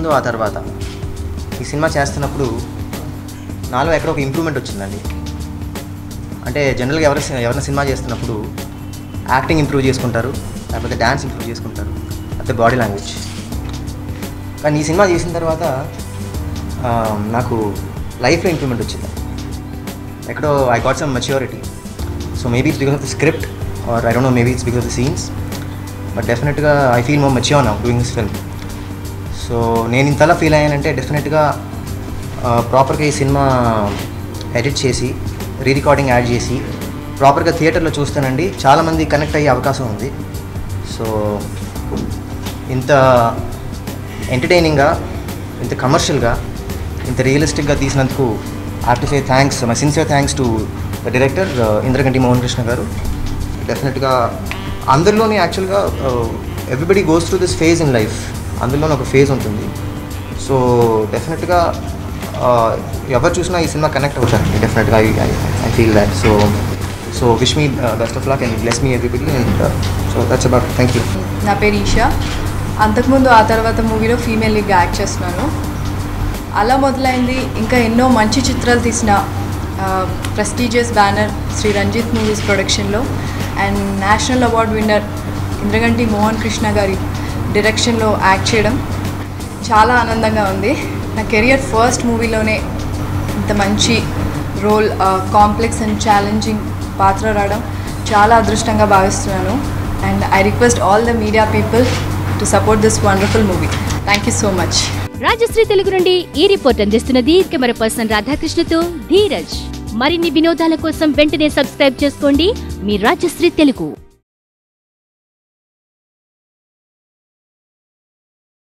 అంతకుముందు ఆ తర్వాత ఈ సినిమా చేస్తున్నప్పుడు నాలో ఎక్కడ ఒక ఇంప్రూవ్మెంట్ వచ్చిందండి. అంటే జనరల్గా ఎవరైనా సినిమా చేస్తున్నప్పుడు యాక్టింగ్ ఇంప్రూవ్ చేసుకుంటారు, లేకపోతే డ్యాన్స్ ఇంప్రూవ్ చేసుకుంటారు, లేకపోతే బాడీ లాంగ్వేజ్. కానీ ఈ సినిమా చేసిన తర్వాత నాకు లైఫ్లో ఇంప్రూవ్మెంట్ వచ్చింది. ఎక్కడో I got some maturity. So maybe it's because of the script or I don't know, maybe it's because of the scenes, but డెఫినెట్గా I feel more mature now doing this film. So నేను ఇంతలా feel అయ్యానంటే డెఫినెట్గా ప్రాపర్గా ఈ సినిమా edit చేసి rerecording add చేసి ప్రాపర్గా థియేటర్లో చూస్తానండి చాలామంది కనెక్ట్ అయ్యే అవకాశం ఉంది. సో ఇంత ఎంటర్టైనింగ్గా, ఇంత కమర్షియల్గా, ఇంత రియలిస్టిక్గా తీసినందుకు I have to say thanks, my sincere thanks to the director Indraganti Mohan Krishna garu. డెఫినెట్గా అందరిలోనే యాక్చువల్గా everybody goes through this phase in life, అందులోనే ఒక ఫేజ్ ఉంటుంది. సో డెఫినెట్గా ఎవరు చూసినా ఈ సినిమా కనెక్ట్ అవుతారు డెఫినెట్గా. I feel that. So wish me best of luck and bless me everybody. And so that's about. Thank you. నా పేరు ఈషా. అంతకుముందు ఆ తర్వాత మూవీలో ఫీమేల్ లీగ్గా యాక్ట్ చేస్తున్నాను. అలా మొదలైంది. ఇంకా ఎన్నో మంచి చిత్రాలు తీసిన prestigious banner Sri Ranjith movies ప్రొడక్షన్లో and national award winner Indraganti Mohan Krishna గారి డైరెక్షన్లో యాక్ట్ చేయడం చాలా ఆనందంగా ఉంది. నా కెరియర్ ఫస్ట్ మూవీలోనే ఇంత మంచి రోల్, కాంప్లెక్స్ అండ్ ఛాలెంజింగ్ పాత్ర రావడం చాలా అదృష్టంగా భావిస్తున్నాను. And I request all the media people to support this wonderful movie. Thank you so much. Rajshri Telugu నుండి ఈ రిపోర్ట్ అందిస్తున్నది కెమెరా పర్సన్ రాధాకృష్ణతో ధీరజ్. మరిన్ని వినోదాల కోసం వెంటనే సబ్స్క్రైబ్ చేసుకోండి మీ రాజశ్రీ తెలుగు.